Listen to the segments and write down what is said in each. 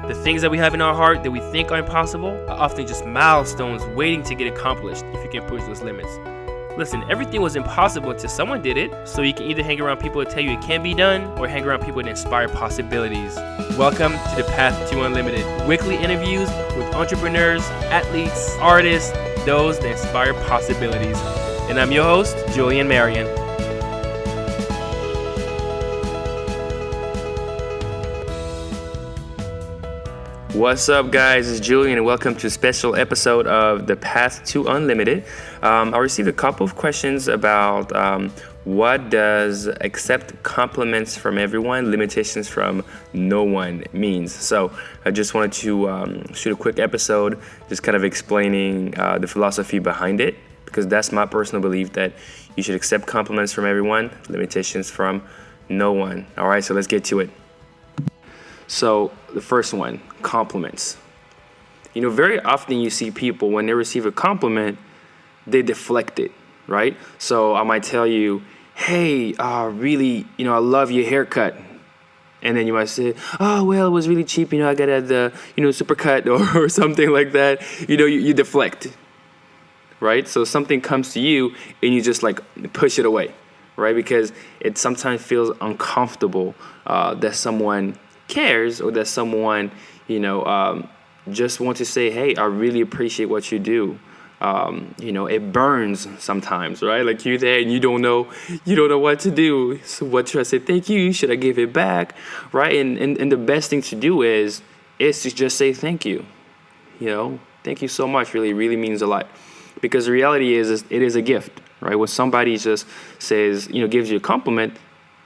The things that we have in our heart that we think are impossible are often just milestones waiting to get accomplished if you can push those limits. Listen, everything was impossible until someone did it, so you can either hang around people that tell you it can be done or hang around people that inspire possibilities. Welcome to the Path to Unlimited, weekly interviews with entrepreneurs, athletes, artists, those that inspire possibilities. And I'm your host, Julian Marion. What's up, guys? It's Julian, and welcome to a special episode of The Path to Unlimited. I received a couple of questions about what does accept compliments from everyone, limitations from no one means. So I just wanted to shoot a quick episode, just kind of explaining the philosophy behind it, because that's my personal belief that you should accept compliments from everyone, limitations from no one. All right, so let's get to it. So the first one, compliments. You know, very often you see people when they receive a compliment, they deflect it, right? So I might tell you, hey, really, I love your haircut. And then you might say, oh, well, it was really cheap. I got it at the, Supercut or something like that. You deflect, right? So something comes to you and you just like push it away, right? Because it sometimes feels uncomfortable that someone cares or that someone, just want to say, hey, I really appreciate what you do. It burns sometimes, right? Like you're there and you don't know what to do. So what should I say? Thank you. Should I give it back? Right. And the best thing to do is to just say thank you. Thank you so much. Really means a lot, because the reality is it is a gift, right? When somebody just says, gives you a compliment,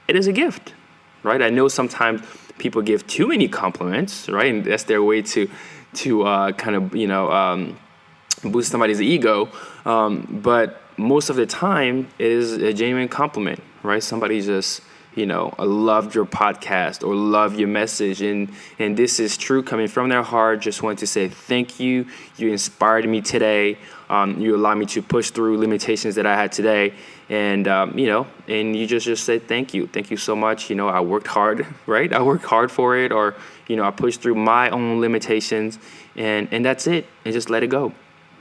it is a gift, right? I know sometimes people give too many compliments, right? And that's their way to kind of, boost somebody's ego. But most of the time it is a genuine compliment, right? Somebody just, loved your podcast or loved your message. And this is true coming from their heart. Just want to say thank you. You inspired me today. You allowed me to push through limitations that I had today. And, and you just said thank you. Thank you so much. I worked hard, right? I worked hard for it. Or, I pushed through my own limitations. And that's it. And just let it go.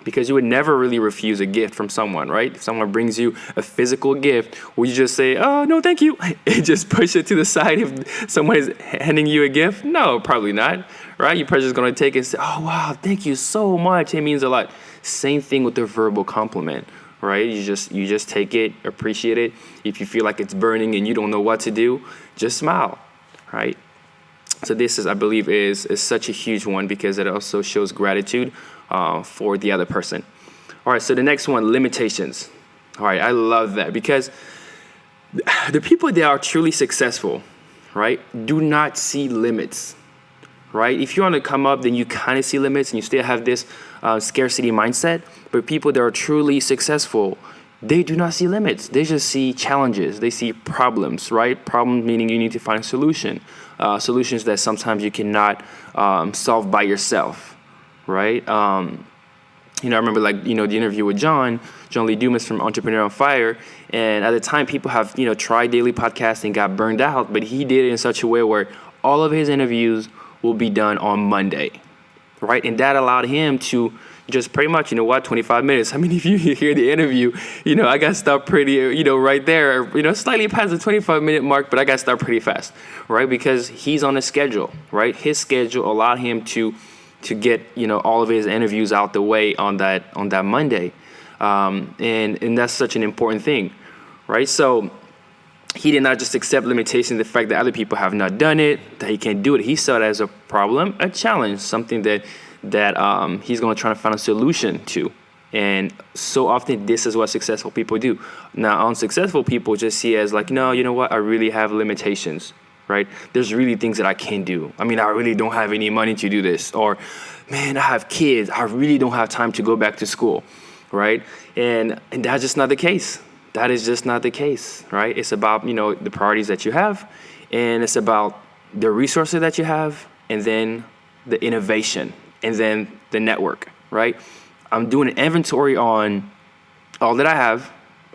Because you would never really refuse a gift from someone, right? If someone brings you a physical gift, will you just say, oh, no, thank you, and just push it to the side if someone is handing you a gift? No, probably not, right? You're probably just going to take it and say, oh, wow, thank you so much. It means a lot. Same thing with the verbal compliment, right? You just take it, appreciate it. If you feel like it's burning and you don't know what to do, just smile, right? So this I believe, is such a huge one, because it also shows gratitude for the other person. All right, so the next one, limitations. All right, I love that, because the people that are truly successful, right, do not see limits, right? If you want to come up, then you kind of see limits and you still have this scarcity mindset. But people that are truly successful, they do not see limits. They just see challenges. They see problems, right? Problems meaning you need to find a solution. Solutions that sometimes you cannot solve by yourself, right? I remember the interview with John Lee Dumas from Entrepreneur on Fire. And at the time, people have, tried daily podcasting, got burned out, but he did it in such a way where all of his interviews will be done on Monday, right? And that allowed him to just pretty much, 25 minutes. I mean, if you hear the interview, I got to stop pretty, right there, slightly past the 25-minute mark, but I got to start pretty fast, right? Because he's on a schedule, right? His schedule allowed him to get, all of his interviews out the way on that Monday. And that's such an important thing, right? So he did not just accept limitations, the fact that other people have not done it, that he can't do it. He saw it as a problem, a challenge, something that he's going to try to find a solution to. And so often this is what successful people do. Now, unsuccessful people just see it as like, no, you know what? I really have limitations, right? There's really things that I can't do. I mean, I really don't have any money to do this. Or, man, I have kids. I really don't have time to go back to school, right? And that's just not the case. That is just not the case, right? It's about, the priorities that you have, and it's about the resources that you have, and then the innovation, and then the network, right? I'm doing an inventory on all that I have,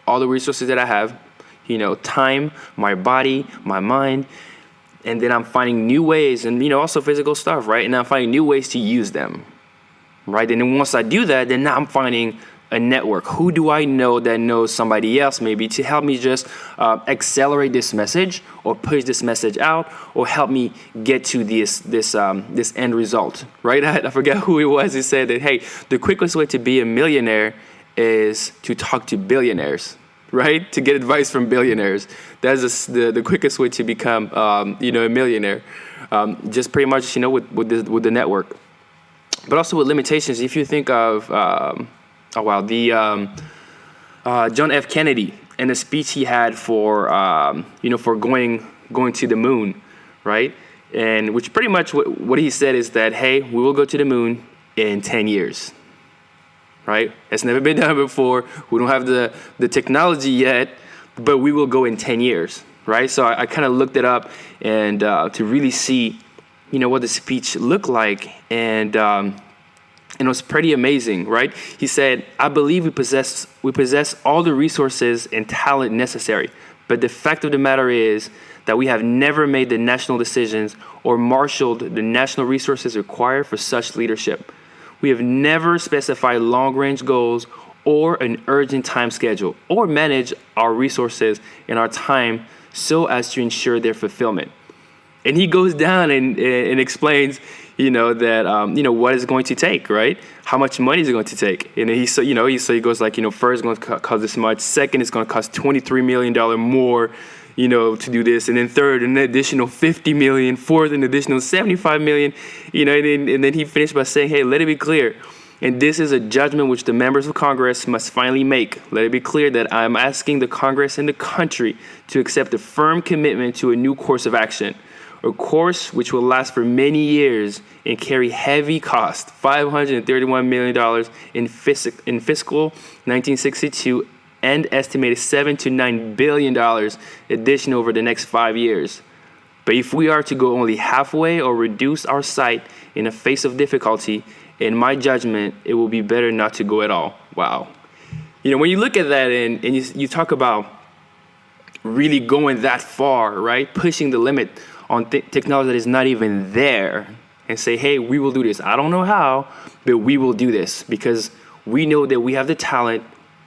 all the resources that I have, time, my body, my mind, and then I'm finding new ways, and also physical stuff, right? And I'm finding new ways to use them, right? And then once I do that, then now I'm finding a network. Who do I know that knows somebody else maybe to help me just accelerate this message or push this message out, or help me get to this end result, right? I forget who it was who said that, hey, the quickest way to be a millionaire is to talk to billionaires, right? To get advice from billionaires. That's the quickest way to become a millionaire. Just pretty much with the network. But also with limitations, if you think of John F. Kennedy and the speech he had for going to the moon, right? And which pretty much what he said is that, hey, we will go to the moon in 10 years, right? It's never been done before. We don't have the technology yet, but we will go in 10 years, right? So I kind of looked it up and to really see, what the speech looked like, and it was pretty amazing, right? He said, I believe we possess all the resources and talent necessary, but the fact of the matter is that we have never made the national decisions or marshaled the national resources required for such leadership. We have never specified long-range goals or an urgent time schedule, or managed our resources and our time so as to ensure their fulfillment. And he goes down and explains, that what is going to take, right? How much money is it going to take? And he goes like, first it's going to cost this much. Second, it's going to cost $23 million more, to do this. And then third, an additional $50 million. Fourth, an additional $75 million. And then he finished by saying, hey, let it be clear. And this is a judgment which the members of Congress must finally make. Let it be clear that I'm asking the Congress and the country to accept a firm commitment to a new course of action. A course which will last for many years and carry heavy cost, $531 million in fiscal 1962, and estimated $7 to $9 billion addition over the next 5 years. But if we are to go only halfway or reduce our sight in the face of difficulty, in my judgment, it will be better not to go at all. Wow. When you look at that and you talk about really going that far, right? Pushing the limit on technology that is not even there, and say, hey, we will do this. I don't know how, but we will do this because we know that we have the talent.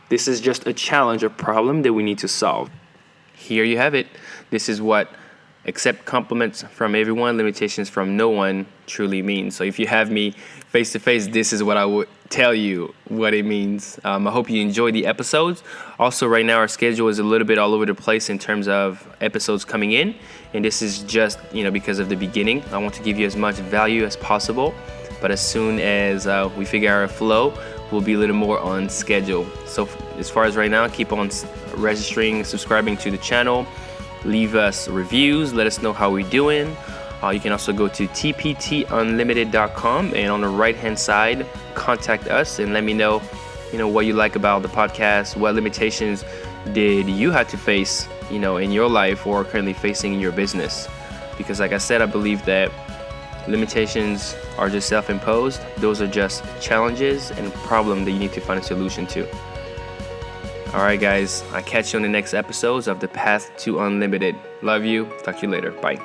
This is just a challenge, a problem that we need to solve. Here you have it. This is what accept compliments from everyone, limitations from no one truly means. So if you have me face to face, this is what I would tell you what it means. I hope you enjoy the episodes. Also, right now our schedule is a little bit all over the place in terms of episodes coming in, and this is just because of the beginning. I want to give you as much value as possible, but as soon as we figure out a flow, we'll be a little more on schedule. So as far as right now, keep on registering, subscribing to the channel. Leave us reviews. Let us know how we're doing. You can also go to tptunlimited.com, and on the right-hand side, contact us and let me know, what you like about the podcast. What limitations did you have to face, in your life or currently facing in your business? Because, like I said, I believe that limitations are just self-imposed. Those are just challenges and problems that you need to find a solution to. All right, guys. I'll catch you on the next episodes of The Path to Unlimited. Love you. Talk to you later. Bye.